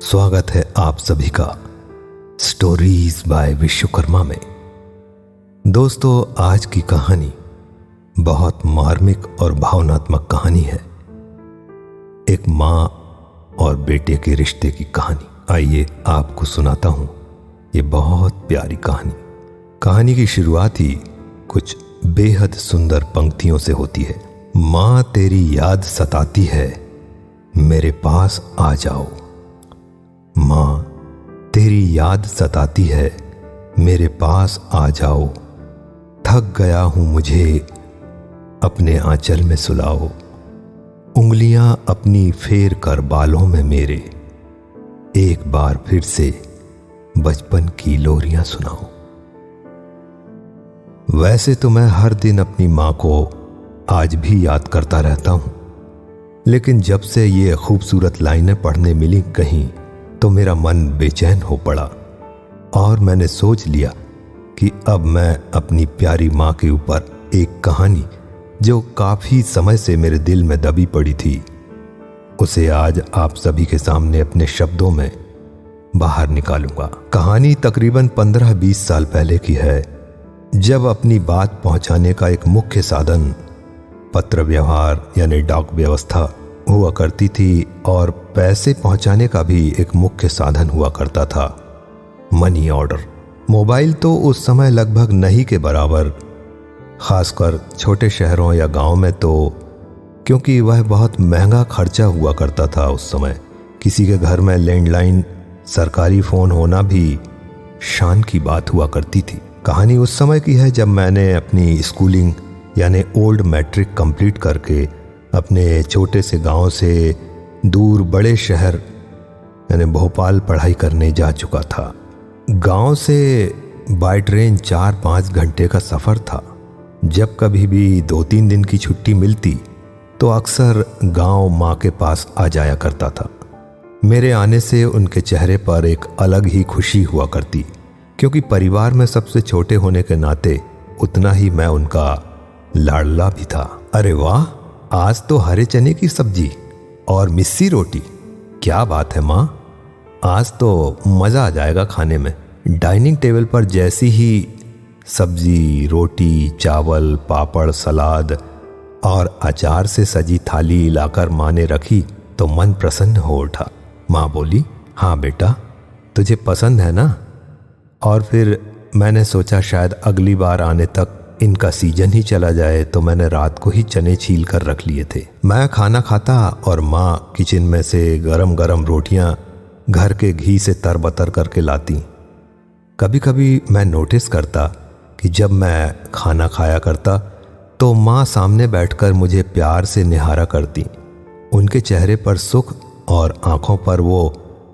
स्वागत है आप सभी का स्टोरीज बाय विश्वकर्मा में। दोस्तों, आज की कहानी बहुत मार्मिक और भावनात्मक कहानी है। एक माँ और बेटे के रिश्ते की कहानी। आइए आपको सुनाता हूं ये बहुत प्यारी कहानी। कहानी की शुरुआत ही कुछ बेहद सुंदर पंक्तियों से होती है। माँ तेरी याद सताती है, मेरे पास आ जाओ। माँ तेरी याद सताती है, मेरे पास आ जाओ। थक गया हूं मुझे अपने आंचल में सुलाओ। उंगलियां अपनी फेर कर बालों में मेरे, एक बार फिर से बचपन की लोरियां सुनाओ। वैसे तो मैं हर दिन अपनी माँ को आज भी याद करता रहता हूं, लेकिन जब से ये खूबसूरत लाइनें पढ़ने मिली कहीं तो मेरा मन बेचैन हो पड़ा और मैंने सोच लिया कि अब मैं अपनी प्यारी माँ के ऊपर एक कहानी जो काफी समय से मेरे दिल में दबी पड़ी थी, उसे आज आप सभी के सामने अपने शब्दों में बाहर निकालूंगा। कहानी तकरीबन 15-20 साल पहले की है, जब अपनी बात पहुंचाने का एक मुख्य साधन पत्र व्यवहार यानी डाक व्यवस्था हुआ करती थी और पैसे पहुंचाने का भी एक मुख्य साधन हुआ करता था, मनी ऑर्डर। मोबाइल तो उस समय लगभग नहीं के बराबर, खासकर छोटे शहरों या गांव में, तो क्योंकि वह बहुत महंगा खर्चा हुआ करता था उस समय। किसी के घर में लैंडलाइन सरकारी फोन होना भी शान की बात हुआ करती थी। कहानी उस समय की है जब मैंने अपनी स्कूलिंग यानी ओल्ड मैट्रिक कंप्लीट करके अपने छोटे से गांव से दूर बड़े शहर यानी भोपाल पढ़ाई करने जा चुका था। गांव से बाय ट्रेन 4-5 घंटे का सफ़र था। जब कभी भी 2-3 दिन की छुट्टी मिलती तो अक्सर गांव माँ के पास आ जाया करता था। मेरे आने से उनके चेहरे पर एक अलग ही खुशी हुआ करती, क्योंकि परिवार में सबसे छोटे होने के नाते उतना ही मैं उनका लाडला भी था। अरे वाह, आज तो हरे चने की सब्जी और मिस्सी रोटी, क्या बात है माँ, आज तो मज़ा आ जाएगा खाने में। डाइनिंग टेबल पर जैसी ही सब्जी, रोटी, चावल, पापड़, सलाद और अचार से सजी थाली लाकर माँ ने रखी तो मन प्रसन्न हो उठा। माँ बोली, हाँ बेटा, तुझे पसंद है ना? और फिर मैंने सोचा शायद अगली बार आने तक इनका सीजन ही चला जाए, तो मैंने रात को ही चने छील कर रख लिए थे। मैं खाना खाता और माँ किचन में से गरम गरम रोटियां घर के घी से तरबतर करके लाती। कभी कभी मैं नोटिस करता कि जब मैं खाना खाया करता तो माँ सामने बैठकर मुझे प्यार से निहारा करती। उनके चेहरे पर सुख और आंखों पर वो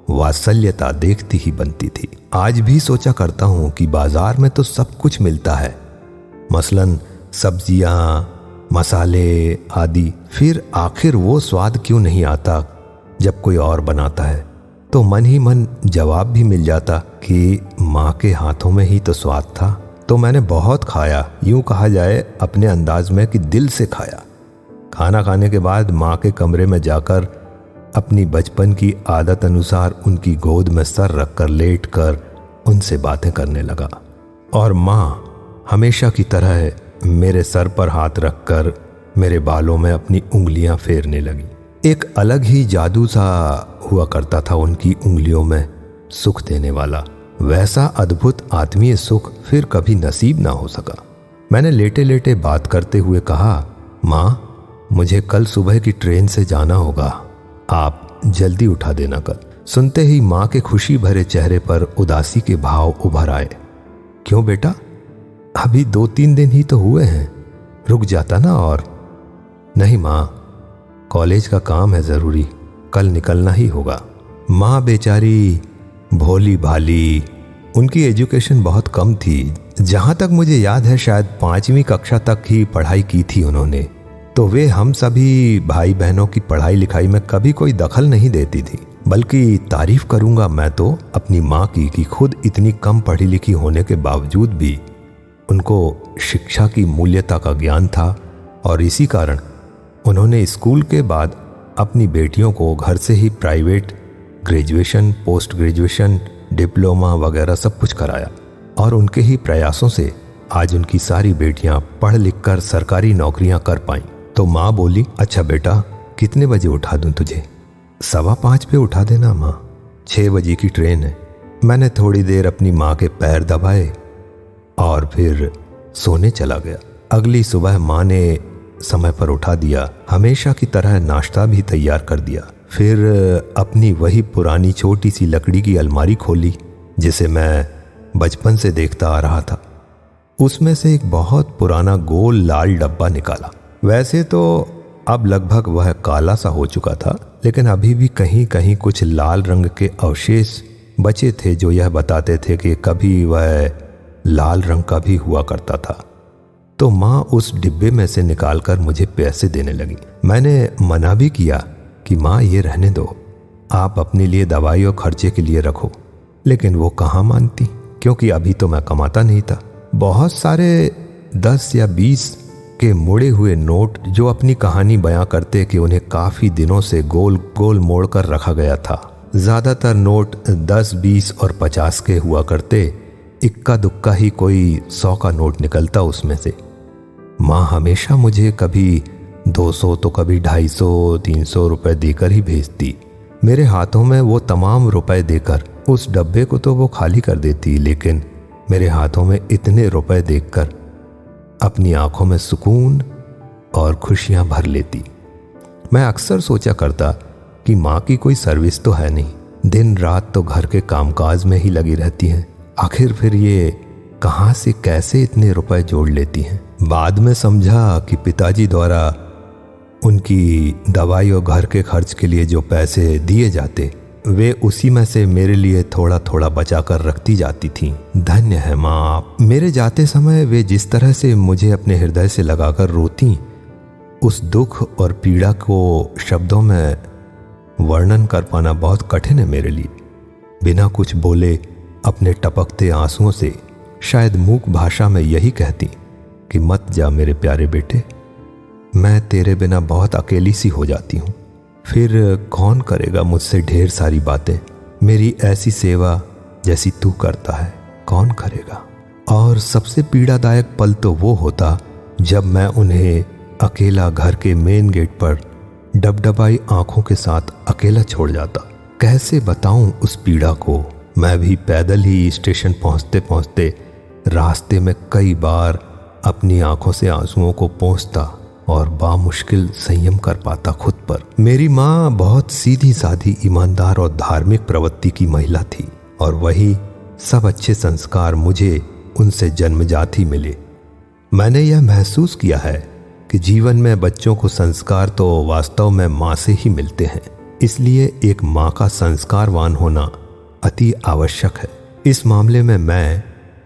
वात्सल्यता देखती ही बनती थी। आज भी सोचा करता हूँ कि बाजार में तो सब कुछ मिलता है, मसलन सब्जियां, मसाले आदि, फिर आखिर वो स्वाद क्यों नहीं आता जब कोई और बनाता है? तो मन ही मन जवाब भी मिल जाता कि माँ के हाथों में ही तो स्वाद था। तो मैंने बहुत खाया, यूं कहा जाए अपने अंदाज में कि दिल से खाया। खाना खाने के बाद माँ के कमरे में जाकर अपनी बचपन की आदत अनुसार उनकी गोद में सर रखकर लेट कर उनसे बातें करने लगा और माँ हमेशा की तरह मेरे सर पर हाथ रखकर मेरे बालों में अपनी उंगलियां फेरने लगी। एक अलग ही जादू सा हुआ करता था उनकी उंगलियों में, सुख देने वाला। वैसा अद्भुत आत्मीय सुख फिर कभी नसीब ना हो सका। मैंने लेटे लेटे बात करते हुए कहा, माँ मुझे कल सुबह की ट्रेन से जाना होगा, आप जल्दी उठा देना कल। सुनते ही माँ के खुशी भरे चेहरे पर उदासी के भाव उभर आए। क्यों बेटा, अभी 2-3 दिन ही तो हुए हैं, रुक जाता ना? और नहीं माँ, कॉलेज का काम है ज़रूरी, कल निकलना ही होगा। माँ बेचारी भोली भाली, उनकी एजुकेशन बहुत कम थी। जहाँ तक मुझे याद है शायद 5वीं कक्षा तक ही पढ़ाई की थी उन्होंने, तो वे हम सभी भाई बहनों की पढ़ाई लिखाई में कभी कोई दखल नहीं देती थी। बल्कि तारीफ करूँगा मैं तो अपनी माँ की कि खुद इतनी कम पढ़ी लिखी होने के बावजूद भी उनको शिक्षा की मूल्यता का ज्ञान था और इसी कारण उन्होंने स्कूल के बाद अपनी बेटियों को घर से ही private graduation, post graduation, diploma वगैरह सब कुछ कराया और उनके ही प्रयासों से आज उनकी सारी बेटियां पढ़ लिख कर सरकारी नौकरियां कर पाईं। तो माँ बोली, अच्छा बेटा कितने बजे उठा दूं तुझे? 5:15 पे उठा देना माँ, 6 बजे की ट्रेन है। मैंने थोड़ी देर अपनी माँ के पैर दबाए और फिर सोने चला गया। अगली सुबह माँ ने समय पर उठा दिया, हमेशा की तरह नाश्ता भी तैयार कर दिया। फिर अपनी वही पुरानी छोटी सी लकड़ी की अलमारी खोली जिसे मैं बचपन से देखता आ रहा था। उसमें से एक बहुत पुराना गोल लाल डब्बा निकाला। वैसे तो अब लगभग वह काला सा हो चुका था, लेकिन अभी भी कहीं कहीं कुछ लाल रंग के अवशेष बचे थे जो यह बताते थे कि कभी वह लाल रंग का भी हुआ करता था। तो माँ उस डिब्बे में से निकालकर मुझे पैसे देने लगी। मैंने मना भी किया कि माँ ये रहने दो, आप अपने लिए दवाई और खर्चे के लिए रखो, लेकिन वो कहाँ मानती, क्योंकि अभी तो मैं कमाता नहीं था। बहुत सारे 10 या 20 के मुड़े हुए नोट जो अपनी कहानी बयां करते कि उन्हें काफी दिनों से गोल गोल मोड़ कर रखा गया था। ज्यादातर नोट 10, 20 और 50 के हुआ करते, इक्का दुक्का ही कोई 100 का नोट निकलता उसमें से। माँ हमेशा मुझे कभी 200 तो कभी 250, 300 रुपए देकर ही भेजती। मेरे हाथों में वो तमाम रुपए देकर उस डब्बे को तो वो खाली कर देती, लेकिन मेरे हाथों में इतने रुपए देखकर अपनी आंखों में सुकून और खुशियां भर लेती। मैं अक्सर सोचा करता कि माँ की कोई सर्विस तो है नहीं, दिन रात तो घर के कामकाज में ही लगी रहती हैं, आखिर फिर ये कहाँ से कैसे इतने रुपए जोड़ लेती हैं। बाद में समझा कि पिताजी द्वारा उनकी दवाई और घर के खर्च के लिए जो पैसे दिए जाते वे उसी में से मेरे लिए थोड़ा थोड़ा बचा कर रखती जाती थीं। धन्य है माँ, मेरे जाते समय वे जिस तरह से मुझे अपने हृदय से लगाकर रोती, उस दुख और पीड़ा को शब्दों में वर्णन कर पाना बहुत कठिन है मेरे लिए। बिना कुछ बोले अपने टपकते आंसुओं से शायद मूक भाषा में यही कहती कि मत जा मेरे प्यारे बेटे, मैं तेरे बिना बहुत अकेली सी हो जाती हूँ। फिर कौन करेगा मुझसे ढेर सारी बातें, मेरी ऐसी सेवा जैसी तू करता है कौन करेगा। और सबसे पीड़ादायक पल तो वो होता जब मैं उन्हें अकेला घर के मेन गेट पर डबडबाई आंखों के साथ अकेला छोड़ जाता। कैसे बताऊं उस पीड़ा को। मैं भी पैदल ही स्टेशन पहुंचते पहुंचते रास्ते में कई बार अपनी आंखों से आंसुओं को पोंछता और बामुश्किल संयम कर पाता खुद पर। मेरी माँ बहुत सीधी साधी, ईमानदार और धार्मिक प्रवृत्ति की महिला थी और वही सब अच्छे संस्कार मुझे उनसे जन्मजात ही मिले। मैंने यह महसूस किया है कि जीवन में बच्चों को संस्कार तो वास्तव में माँ से ही मिलते हैं, इसलिए एक माँ का संस्कारवान होना अति आवश्यक है। इस मामले में मैं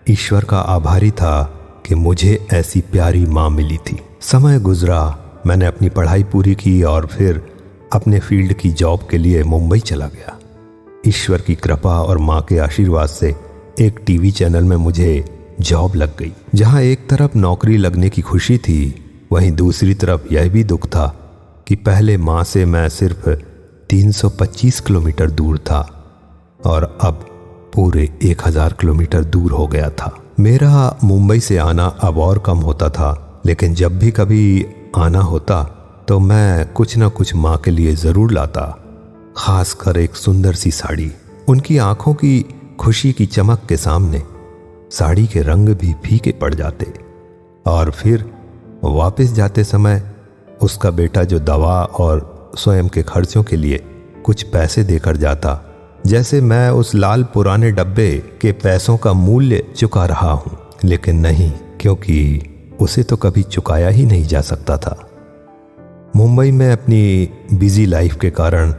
ईश्वर का आभारी था कि मुझे ऐसी प्यारी माँ मिली थी। समय गुजरा, मैंने अपनी पढ़ाई पूरी की और फिर अपने फील्ड की जॉब के लिए मुंबई चला गया। ईश्वर की कृपा और माँ के आशीर्वाद से एक टीवी चैनल में मुझे जॉब लग गई। जहाँ एक तरफ नौकरी लगने की खुशी थी, वहीं दूसरी तरफ यह भी दुख था कि पहले माँ से मैं सिर्फ 325 किलोमीटर दूर था और अब पूरे 1000 किलोमीटर दूर हो गया था। मेरा मुंबई से आना अब और कम होता था, लेकिन जब भी कभी आना होता तो मैं कुछ न कुछ माँ के लिए ज़रूर लाता, खासकर एक सुंदर सी साड़ी। उनकी आंखों की खुशी की चमक के सामने साड़ी के रंग भी फीके पड़ जाते। और फिर वापस जाते समय उसका बेटा जो दवा और स्वयं के खर्चों के लिए कुछ पैसे देकर जाता, जैसे मैं उस लाल पुराने डब्बे के पैसों का मूल्य चुका रहा हूँ, लेकिन नहीं, क्योंकि उसे तो कभी चुकाया ही नहीं जा सकता था। मुंबई में अपनी बिजी लाइफ के कारण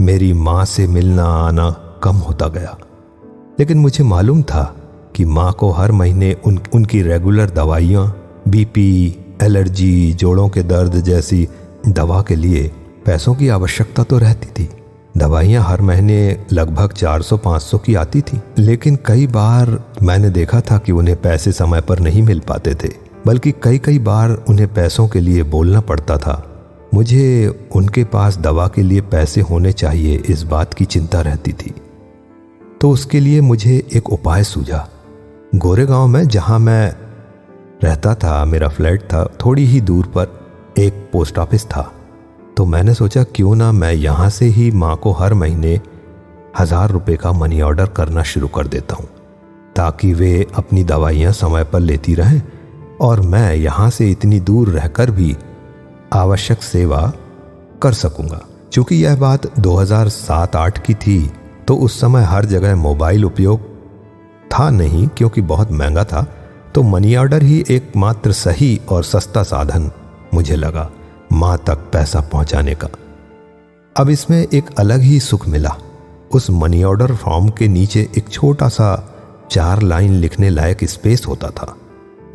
मेरी माँ से मिलना आना कम होता गया, लेकिन मुझे मालूम था कि माँ को हर महीने उनकी रेगुलर दवाइयाँ, बीपी, एलर्जी, जोड़ों के दर्द जैसी दवा के लिए पैसों की आवश्यकता तो रहती थी। दवाइयाँ हर महीने लगभग 400-500 की आती थी, लेकिन कई बार मैंने देखा था कि उन्हें पैसे समय पर नहीं मिल पाते थे, बल्कि कई बार उन्हें पैसों के लिए बोलना पड़ता था। मुझे उनके पास दवा के लिए पैसे होने चाहिए, इस बात की चिंता रहती थी। तो उसके लिए मुझे एक उपाय सूझा। गोरेगांव में जहां मैं रहता था, मेरा फ्लैट था, थोड़ी ही दूर पर एक पोस्ट ऑफिस था। तो मैंने सोचा क्यों ना मैं यहाँ से ही माँ को हर महीने 1000 रुपये का मनी ऑर्डर करना शुरू कर देता हूँ, ताकि वे अपनी दवाइयाँ समय पर लेती रहें और मैं यहाँ से इतनी दूर रहकर भी आवश्यक सेवा कर सकूँगा। चूँकि यह बात 2007-8 की थी, तो उस समय हर जगह मोबाइल उपयोग था नहीं, क्योंकि बहुत महंगा था। तो मनी ऑर्डर ही एकमात्र सही और सस्ता साधन मुझे लगा माँ तक पैसा पहुँचाने का। अब इसमें एक अलग ही सुख मिला। उस मनी ऑर्डर फॉर्म के नीचे एक छोटा सा 4 लाइन लिखने लायक स्पेस होता था,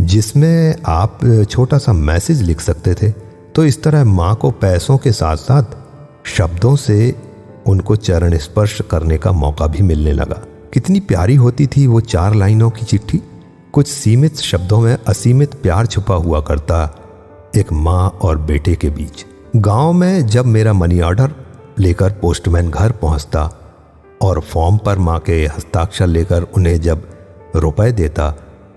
जिसमें आप छोटा सा मैसेज लिख सकते थे। तो इस तरह माँ को पैसों के साथ साथ शब्दों से उनको चरण स्पर्श करने का मौका भी मिलने लगा। कितनी प्यारी होती थी वो 4 लाइनों की चिट्ठी। कुछ सीमित शब्दों में असीमित प्यार छुपा हुआ करता, एक माँ और बेटे के बीच। गांव में जब मेरा मनी ऑर्डर लेकर पोस्टमैन घर पहुंचता और फॉर्म पर माँ के हस्ताक्षर लेकर उन्हें जब रुपए देता,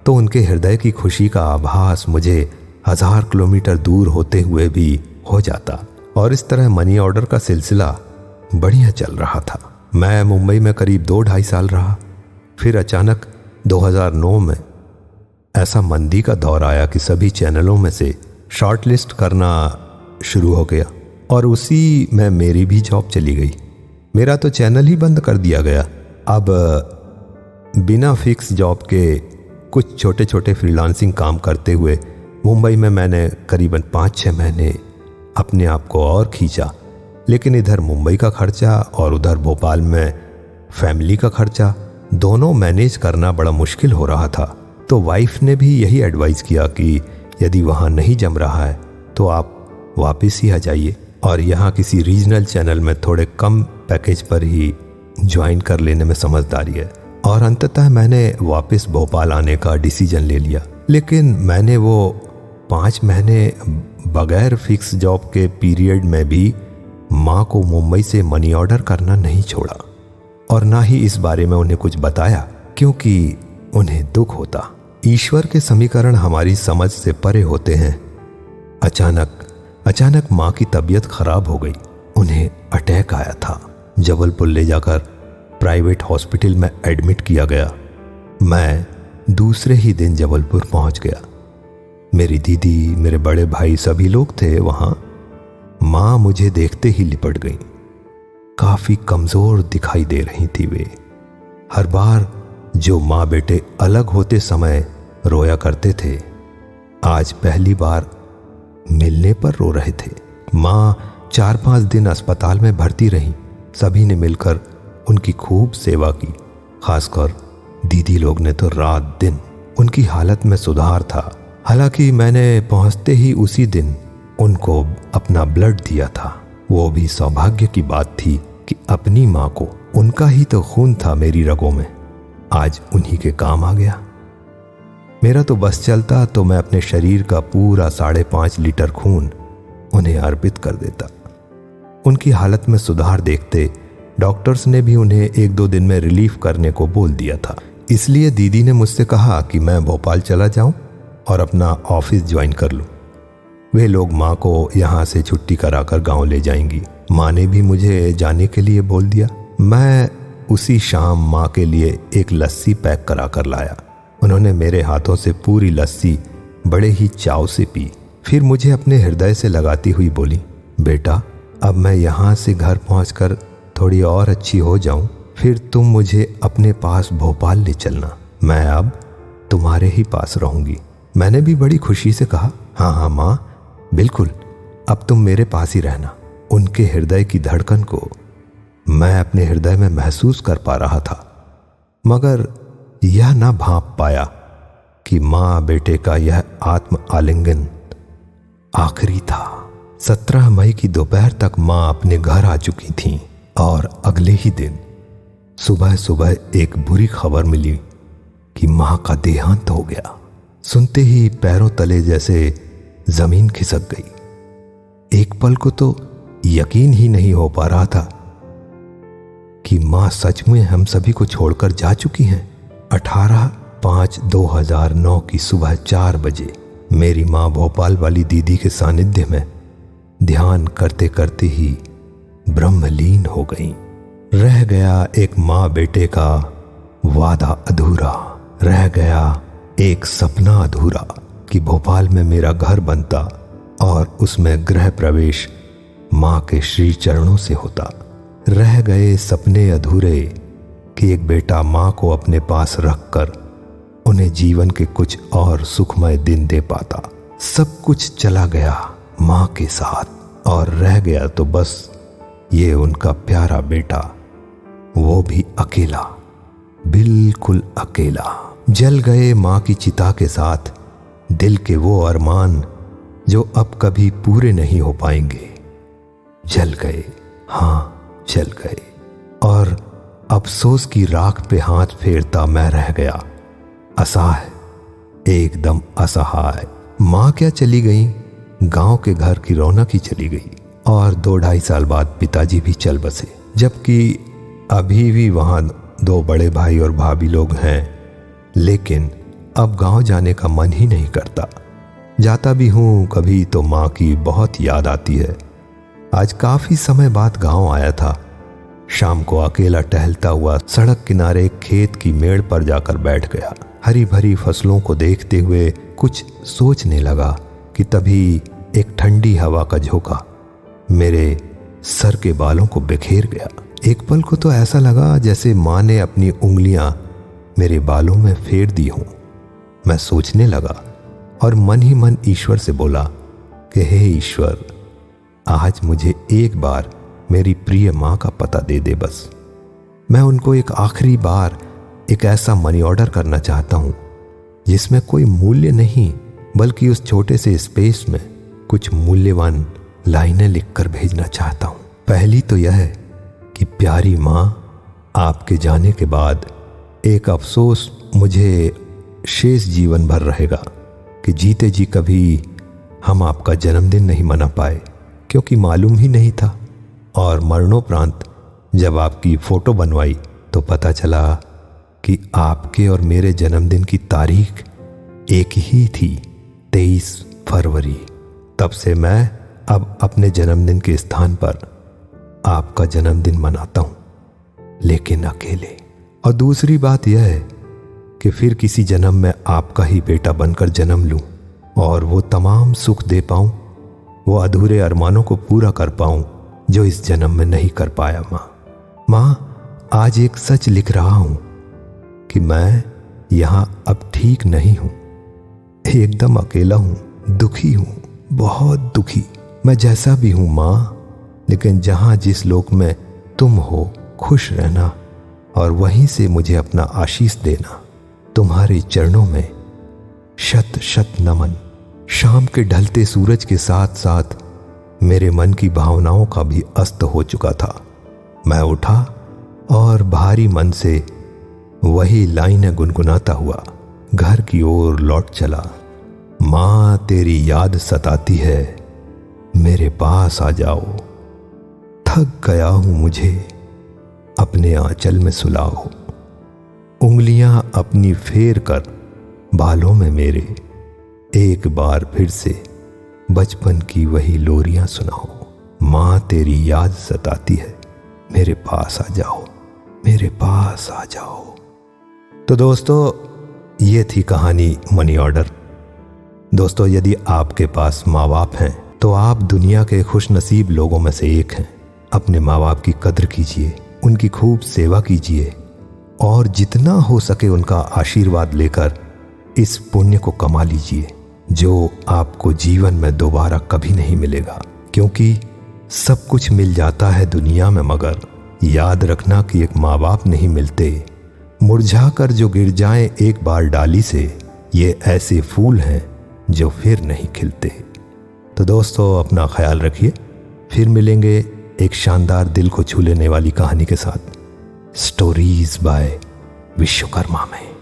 तो उनके हृदय की खुशी का आभास मुझे 1000 किलोमीटर दूर होते हुए भी हो जाता। और इस तरह मनी ऑर्डर का सिलसिला बढ़िया चल रहा था। मैं मुंबई में करीब 2-2.5 साल रहा। फिर अचानक 2009 में ऐसा मंदी का दौर आया कि सभी चैनलों में से शॉर्टलिस्ट करना शुरू हो गया और उसी में मेरी भी जॉब चली गई। मेरा तो चैनल ही बंद कर दिया गया। अब बिना फिक्स जॉब के कुछ छोटे छोटे फ्रीलांसिंग काम करते हुए मुंबई में मैंने करीबन 5-6 महीने अपने आप को और खींचा। लेकिन इधर मुंबई का खर्चा और उधर भोपाल में फैमिली का खर्चा, दोनों मैनेज करना बड़ा मुश्किल हो रहा था। तो वाइफ ने भी यही एडवाइस किया कि यदि वहाँ नहीं जम रहा है तो आप वापस ही आ जाइए और यहाँ किसी रीजनल चैनल में थोड़े कम पैकेज पर ही ज्वाइन कर लेने में समझदारी है। और अंततः मैंने वापस भोपाल आने का डिसीजन ले लिया। लेकिन मैंने वो 5 महीने बगैर फिक्स जॉब के पीरियड में भी माँ को मुंबई से मनी ऑर्डर करना नहीं छोड़ा और ना ही इस बारे में उन्हें कुछ बताया, क्योंकि उन्हें दुख होता। ईश्वर के समीकरण हमारी समझ से परे होते हैं। अचानक माँ की तबीयत खराब हो गई। उन्हें अटैक आया था। जबलपुर ले जाकर प्राइवेट हॉस्पिटल में एडमिट किया गया। मैं दूसरे ही दिन जबलपुर पहुंच गया। मेरी दीदी, मेरे बड़े भाई, सभी लोग थे वहां। माँ मुझे देखते ही लिपट गई। काफी कमजोर दिखाई दे रही थी वे। हर बार जो माँ बेटे अलग होते समय रोया करते थे, आज पहली बार मिलने पर रो रहे थे। माँ 4-5 दिन अस्पताल में भर्ती रही। सभी ने मिलकर उनकी खूब सेवा की। खासकर दीदी लोग ने तो रात दिन। उनकी हालत में सुधार था। हालांकि मैंने पहुंचते ही उसी दिन उनको अपना ब्लड दिया था। वो भी सौभाग्य की बात थी कि अपनी माँ को, उनका ही तो खून था मेरी रगों में, आज उन्हीं के काम आ गया। मेरा तो बस चलता तो मैं अपने शरीर का पूरा 5.5 लीटर खून उन्हें अर्पित कर देता। उनकी हालत में सुधार देखते डॉक्टर्स ने भी उन्हें 1-2 दिन में रिलीफ करने को बोल दिया था। इसलिए दीदी ने मुझसे कहा कि मैं भोपाल चला जाऊं और अपना ऑफिस ज्वाइन कर लूं। वे लोग माँ को यहाँ से छुट्टी कराकर गांव ले जाएंगी। माँ ने भी मुझे जाने के लिए बोल दिया। मैं उसी शाम माँ के लिए एक लस्सी पैक करा कर लाया। उन्होंने मेरे हाथों से पूरी लस्सी बड़े ही चाव से पी। फिर मुझे अपने हृदय से लगाती हुई बोली, बेटा, अब मैं यहाँ से घर पहुँचकर थोड़ी और अच्छी हो जाऊं, फिर तुम मुझे अपने पास भोपाल ले चलना। मैं अब तुम्हारे ही पास रहूंगी। मैंने भी बड़ी खुशी से कहा, हाँ माँ, बिल्कुल, अब तुम मेरे पास ही रहना। उनके हृदय की धड़कन को मैं अपने हृदय में महसूस कर पा रहा था, मगर यह ना भांप पाया कि माँ बेटे का यह आत्म आलिंगन आखिरी था। 17 मई की दोपहर तक माँ अपने घर आ चुकी थीं और अगले ही दिन सुबह सुबह एक बुरी खबर मिली कि माँ का देहांत हो गया। सुनते ही पैरों तले जैसे जमीन खिसक गई। एक पल को तो यकीन ही नहीं हो पा रहा था कि माँ सच में हम सभी को छोड़कर जा चुकी हैं। 18/5/2009 की सुबह 4 बजे मेरी माँ भोपाल वाली दीदी के सानिध्य में ध्यान करते करते ही ब्रह्मलीन हो गई। रह गया एक माँ बेटे का वादा अधूरा, रह गया एक सपना अधूरा कि भोपाल में मेरा घर बनता और उसमें गृह प्रवेश माँ के श्री चरणों से होता। रह गए सपने अधूरे कि एक बेटा माँ को अपने पास रखकर उन्हें जीवन के कुछ और सुखमय दिन दे पाता। सब कुछ चला गया माँ के साथ और रह गया तो बस ये उनका प्यारा बेटा, वो भी अकेला, बिल्कुल अकेला। जल गए माँ की चिता के साथ दिल के वो अरमान जो अब कभी पूरे नहीं हो पाएंगे। जल गए, हाँ जल गए। और अफसोस की राख पे हाथ फेरता मैं रह गया, असहाय, एकदम असहाय। माँ क्या चली गई, गांव के घर की रौनक ही चली गई। और 2-2.5 साल बाद पिताजी भी चल बसे, जबकि अभी भी वहाँ 2 बड़े भाई और भाभी लोग हैं। लेकिन अब गांव जाने का मन ही नहीं करता। जाता भी हूँ कभी तो माँ की बहुत याद आती है। आज काफी समय बाद गांव आया था। शाम को अकेला टहलता हुआ सड़क किनारे खेत की मेड़ पर जाकर बैठ गया। हरी भरी फसलों को देखते हुए कुछ सोचने लगा कि तभी एक ठंडी हवा का झोंका मेरे सर के बालों को बिखेर गया। एक पल को तो ऐसा लगा जैसे माँ ने अपनी उंगलियां मेरे बालों में फेर दी हों। मैं सोचने लगा और मन ही मन ईश्वर से बोला कि हे ईश्वर, आज मुझे एक बार मेरी प्रिय माँ का पता दे दे। बस मैं उनको एक आखिरी बार एक ऐसा मनी ऑर्डर करना चाहता हूँ जिसमें कोई मूल्य नहीं, बल्कि उस छोटे से स्पेस में कुछ मूल्यवान लाइनें लिखकर भेजना चाहता हूँ। पहली तो यह है कि प्यारी माँ, आपके जाने के बाद एक अफसोस मुझे शेष जीवन भर रहेगा कि जीते जी कभी हम आपका जन्मदिन नहीं मना पाए, क्योंकि मालूम ही नहीं था। और मरणोपरांत जब आपकी फोटो बनवाई तो पता चला कि आपके और मेरे जन्मदिन की तारीख एक ही थी, 23 फरवरी। तब से मैं अब अपने जन्मदिन के स्थान पर आपका जन्मदिन मनाता हूं, लेकिन अकेले। और दूसरी बात यह है कि फिर किसी जन्म में आपका ही बेटा बनकर जन्म लूं और वो तमाम सुख दे पाऊं, वो अधूरे अरमानों को पूरा कर पाऊं जो इस जन्म में नहीं कर पाया। माँ, आज एक सच लिख रहा हूं कि मैं यहां अब ठीक नहीं हूं, एकदम अकेला हूं, दुखी हूं, बहुत दुखी। मैं जैसा भी हूं माँ, लेकिन जहां जिस लोक में तुम हो खुश रहना और वहीं से मुझे अपना आशीष देना। तुम्हारे चरणों में शत शत नमन। शाम के ढलते सूरज के साथ साथ मेरे मन की भावनाओं का भी अस्त हो चुका था। मैं उठा और भारी मन से वही लाइनें गुनगुनाता हुआ घर की ओर लौट चला। माँ, तेरी याद सताती है, मेरे पास आ जाओ। थक गया हूं, मुझे अपने आंचल में सुलाओ। उंगलियां अपनी फेर कर बालों में मेरे एक बार फिर से बचपन की वही लोरियां सुनाओ। माँ, तेरी याद सताती है, मेरे पास आ जाओ, मेरे पास आ जाओ। तो दोस्तों, ये थी कहानी मनी ऑर्डर। दोस्तों, यदि आपके पास माँ बाप हैं तो आप दुनिया के खुशनसीब लोगों में से एक हैं। अपने माँ बाप की कद्र कीजिए, उनकी खूब सेवा कीजिए और जितना हो सके उनका आशीर्वाद लेकर इस पुण्य को कमा लीजिए जो आपको जीवन में दोबारा कभी नहीं मिलेगा। क्योंकि सब कुछ मिल जाता है दुनिया में, मगर याद रखना कि एक माँ बाप नहीं मिलते। मुरझा कर जो गिर जाएं एक बार डाली से, ये ऐसे फूल हैं जो फिर नहीं खिलते। तो दोस्तों, अपना ख्याल रखिए। फिर मिलेंगे एक शानदार दिल को छू लेने वाली कहानी के साथ। स्टोरीज बाय विश्वकर्मा में।